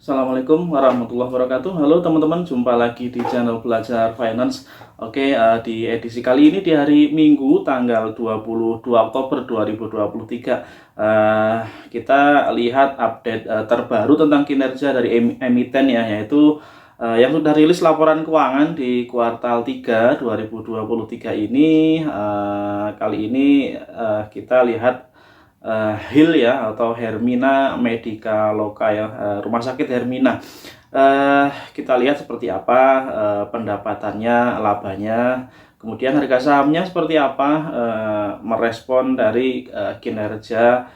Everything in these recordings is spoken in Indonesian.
Assalamualaikum warahmatullahi wabarakatuh. Halo teman-teman, jumpa lagi di channel Belajar Finance. Oke, di edisi kali ini di hari Minggu tanggal 22 Oktober 2023, kita lihat update terbaru tentang kinerja dari emiten ya, yaitu yang sudah rilis laporan keuangan di kuartal 3 2023 ini. Kali ini kita lihat HIL ya, atau Hermina Medicaloka ya, Rumah Sakit Hermina. Kita lihat seperti apa pendapatannya, labanya, kemudian harga sahamnya seperti apa, merespon dari kinerja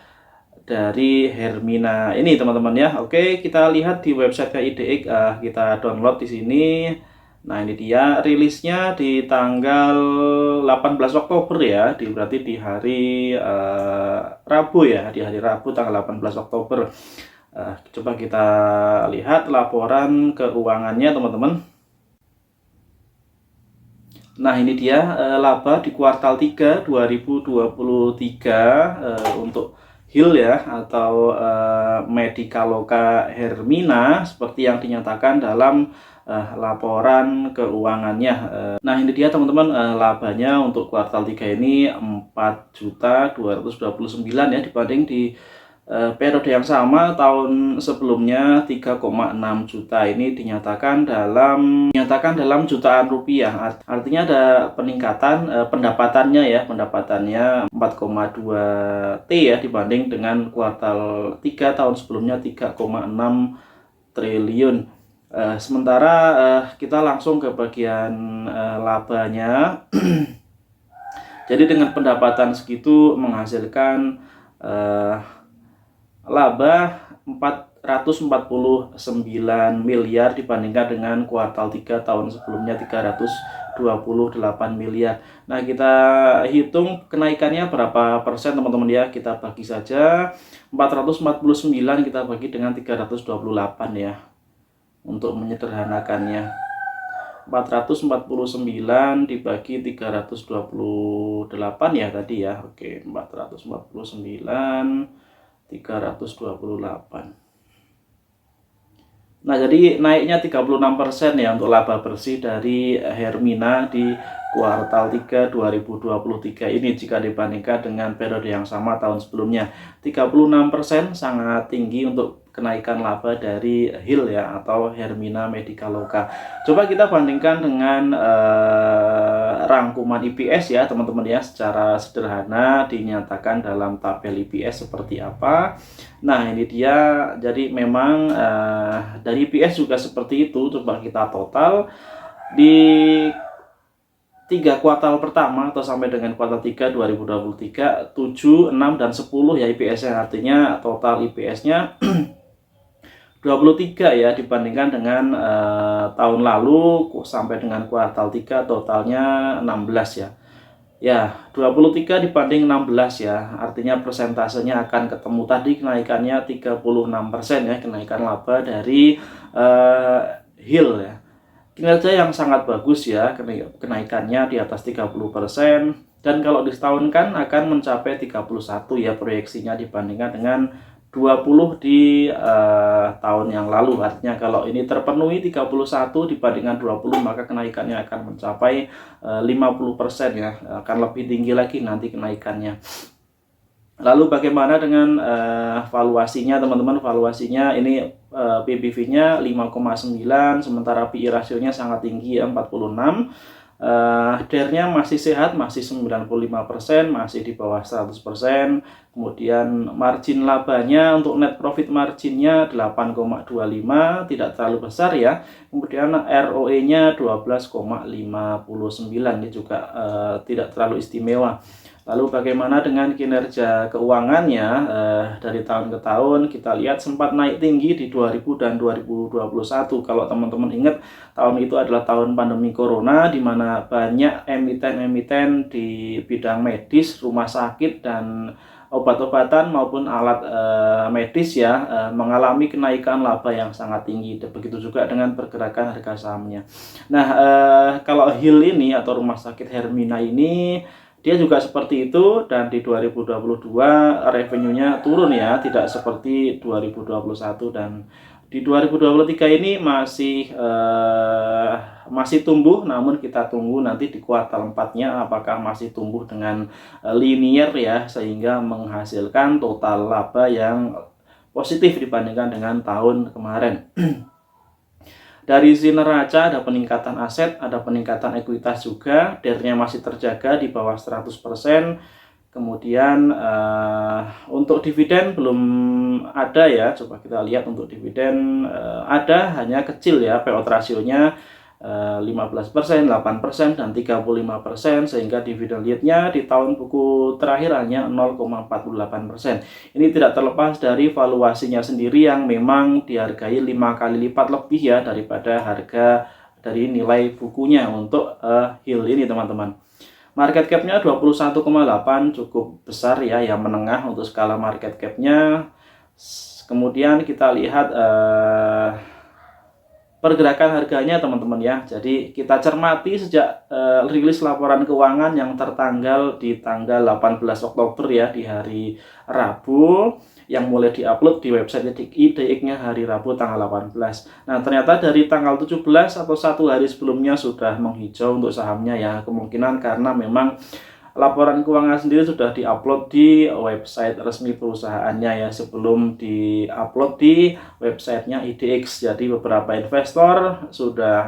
dari Hermina ini teman-teman ya. Oke, kita lihat di website IDX, kita download di sini. Nah, ini dia rilisnya di tanggal 18 Oktober ya, berarti di hari Rabu ya, di hari Rabu tanggal 18 Oktober. Coba kita lihat laporan keuangannya teman-teman. Nah, ini dia laba di kuartal 3 2023 untuk HIL ya, atau Medicaloka Hermina, seperti yang dinyatakan dalam laporan keuangannya. Nah, ini dia teman-teman, labanya untuk kuartal 3 ini 4.229 ya, dibanding di periode yang sama tahun sebelumnya 3,6 juta. Ini dinyatakan dalam jutaan rupiah. Artinya ada peningkatan pendapatannya ya, 4,2 T ya, dibanding dengan kuartal 3 tahun sebelumnya 3,6 triliun. Sementara kita langsung ke bagian labanya. Jadi dengan pendapatan segitu menghasilkan laba 449 miliar dibandingkan dengan kuartal 3 tahun sebelumnya 328 miliar. Nah, kita hitung kenaikannya berapa persen teman-teman ya. Kita bagi saja 449 kita bagi dengan 328 ya, untuk menyederhanakannya. 449 dibagi 328 ya tadi ya. Oke, 449 328. Nah, jadi naiknya 36% ya untuk laba bersih dari Hermina di kuartal 3 2023 ini jika dibandingkan dengan periode yang sama tahun sebelumnya. 36% sangat tinggi untuk kenaikan laba dari HIL ya, atau Hermina Medicaloka. Coba kita bandingkan dengan rangkuman EPS ya teman-teman ya, secara sederhana dinyatakan dalam tabel EPS seperti apa. Nah, ini dia. Jadi memang dari EPS juga seperti itu. Coba kita total di 3 kuartal pertama atau sampai dengan kuartal 3 2023, 7, 6, dan 10 ya IPS-nya. Artinya total IPS-nya 23 ya, dibandingkan dengan tahun lalu sampai dengan kuartal 3 totalnya 16 ya. Ya, 23 dibanding 16 ya. Artinya persentasenya akan ketemu tadi, kenaikannya 36% ya, kenaikan laba dari HIL ya. Kinerja yang sangat bagus ya, kenaikannya di atas 30%, dan kalau disetahunkan akan mencapai 31 ya proyeksinya, dibandingkan dengan 20 di tahun yang lalu. Artinya kalau ini terpenuhi 31 dibandingkan 20, maka kenaikannya akan mencapai 50% ya, akan lebih tinggi lagi nanti kenaikannya. Lalu bagaimana dengan valuasinya teman-teman? Valuasinya ini PBV-nya 5,9, sementara PI rasionya sangat tinggi ya, 46. DER-nya masih sehat, masih 95%, masih di bawah 100%. Kemudian margin labanya untuk net profit marginnya 8,25, tidak terlalu besar ya. Kemudian ROE-nya 12,59, ini juga tidak terlalu istimewa. Lalu bagaimana dengan kinerja keuangannya? Dari tahun ke tahun kita lihat sempat naik tinggi di 2000 dan 2021. Kalau teman-teman ingat, tahun itu adalah tahun pandemi corona, di mana banyak emiten-emiten di bidang medis, rumah sakit, dan obat-obatan maupun alat medis ya mengalami kenaikan laba yang sangat tinggi. Begitu juga dengan pergerakan harga sahamnya. Nah, kalau HIL ini atau Rumah Sakit Hermina ini dia juga seperti itu, dan di 2022 revenue-nya turun ya, tidak seperti 2021. Dan di 2023 ini masih tumbuh, namun kita tunggu nanti di kuartal 4-nya apakah masih tumbuh dengan linear ya, sehingga menghasilkan total laba yang positif dibandingkan dengan tahun kemarin. Dari sisi neraca ada peningkatan aset, ada peningkatan ekuitas juga, DER-nya masih terjaga di bawah 100%. Kemudian untuk dividen belum ada ya, coba kita lihat untuk dividen ada, hanya kecil ya, payout rasionya 15%, 8%, dan 35%, sehingga dividen yield-nya di tahun buku terakhir hanya 0,48%. Ini tidak terlepas dari valuasinya sendiri yang memang dihargai 5 kali lipat lebih ya daripada harga dari nilai bukunya untuk HIL ini teman-teman. Market cap-nya 21,8, cukup besar ya, yang menengah untuk skala market cap-nya. Kemudian kita lihat pergerakan harganya teman-teman ya. Jadi kita cermati sejak rilis laporan keuangan yang tertanggal di tanggal 18 Oktober ya, di hari Rabu, yang mulai diupload di website IDX-nya hari Rabu tanggal 18. Nah, ternyata dari tanggal 17 atau 1 hari sebelumnya sudah menghijau untuk sahamnya ya. Kemungkinan karena memang laporan keuangan sendiri sudah diupload di website resmi perusahaannya ya, sebelum diupload di websitenya IDX. Jadi beberapa investor sudah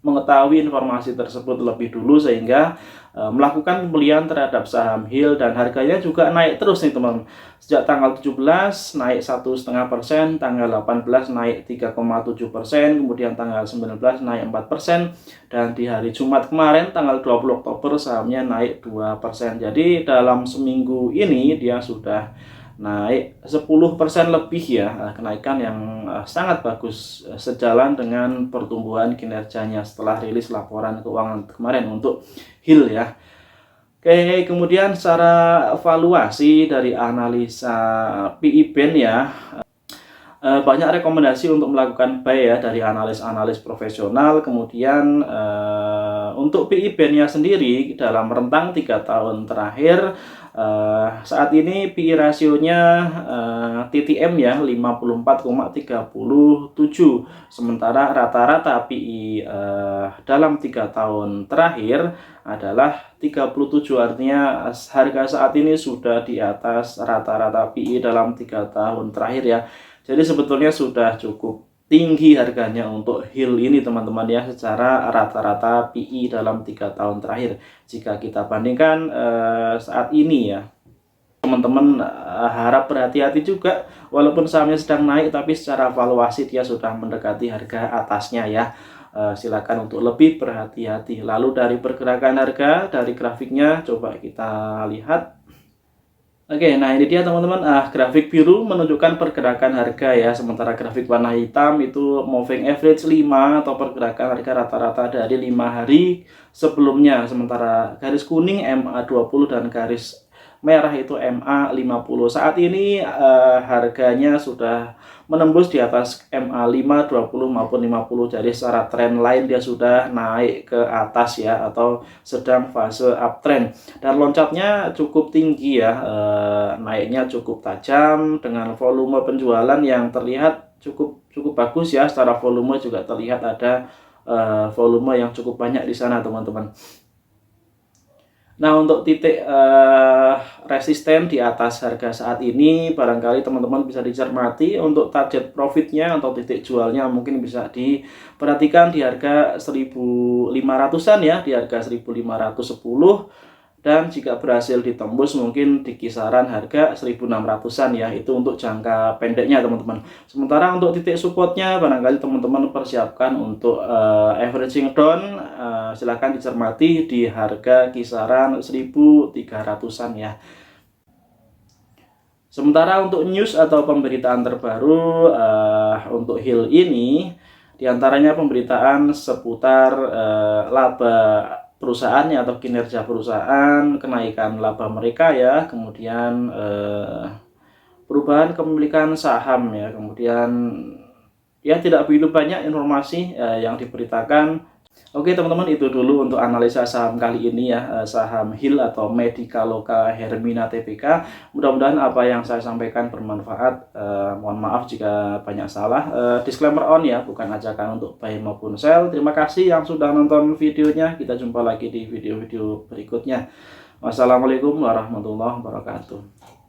mengetahui informasi tersebut lebih dulu, sehingga melakukan pembelian terhadap saham HIL, dan harganya juga naik terus nih teman. Sejak tanggal 17 naik 1,5%, tanggal 18 naik 3,7%, kemudian tanggal 19 naik 4%, dan di hari Jumat kemarin tanggal 20 Oktober sahamnya naik 2%. Jadi dalam seminggu ini dia sudah naik 10% lebih ya, kenaikan yang sangat bagus, sejalan dengan pertumbuhan kinerjanya setelah rilis laporan keuangan kemarin untuk HIL ya. Oke, kemudian secara valuasi dari analisa PE Band ya, banyak rekomendasi untuk melakukan buy ya dari analis-analis profesional. Kemudian untuk PE Band-nya sendiri dalam rentang 3 tahun terakhir, saat ini PE rasionya TTM ya 54,37, sementara rata-rata PE dalam 3 tahun terakhir adalah 37, artinya harga saat ini sudah di atas rata-rata PE dalam 3 tahun terakhir ya. Jadi sebetulnya sudah cukup tinggi harganya untuk HIL ini teman-teman ya, secara rata-rata PE dalam 3 tahun terakhir. Jika kita bandingkan saat ini ya, teman-teman harap berhati-hati juga, walaupun sahamnya sedang naik, tapi secara valuasi dia sudah mendekati harga atasnya ya. Silakan untuk lebih berhati-hati. Lalu dari pergerakan harga, dari grafiknya coba kita lihat. Oke, nah ini dia teman-teman, grafik biru menunjukkan pergerakan harga ya, sementara grafik warna hitam itu moving average 5 atau pergerakan harga rata-rata dari 5 hari sebelumnya, sementara garis kuning MA20 dan garis merah itu MA50. Saat ini harganya sudah menembus di atas MA5, 20 maupun 50. Jadi secara tren line dia sudah naik ke atas ya, atau sedang fase uptrend, dan loncatnya cukup tinggi ya, naiknya cukup tajam dengan volume penjualan yang terlihat cukup bagus ya. Secara volume juga terlihat ada volume yang cukup banyak di sana teman-teman. Nah, untuk titik resisten di atas harga saat ini barangkali teman-teman bisa dicermati. Untuk target profitnya atau titik jualnya mungkin bisa diperhatikan di harga 1.500-an ya, di harga 1.510, dan jika berhasil ditembus mungkin di kisaran harga 1.600-an ya, itu untuk jangka pendeknya teman-teman. Sementara untuk titik supportnya barangkali teman-teman persiapkan untuk averaging down, silahkan dicermati di harga kisaran 1.300-an ya. Sementara untuk news atau pemberitaan terbaru untuk HIL ini, diantaranya pemberitaan seputar laba perusahaannya atau kinerja perusahaan, kenaikan laba mereka ya, kemudian perubahan kepemilikan saham ya, kemudian ya tidak begitu banyak informasi yang diberitakan. Oke teman-teman, itu dulu untuk analisa saham kali ini ya, saham HIL atau Medikaloka Hermina Tbk. Mudah-mudahan apa yang saya sampaikan bermanfaat. Mohon maaf jika banyak salah. Disclaimer on ya, bukan ajakan untuk buy maupun sell. Terima kasih yang sudah nonton videonya. Kita jumpa lagi di video-video berikutnya. Wassalamualaikum warahmatullahi wabarakatuh.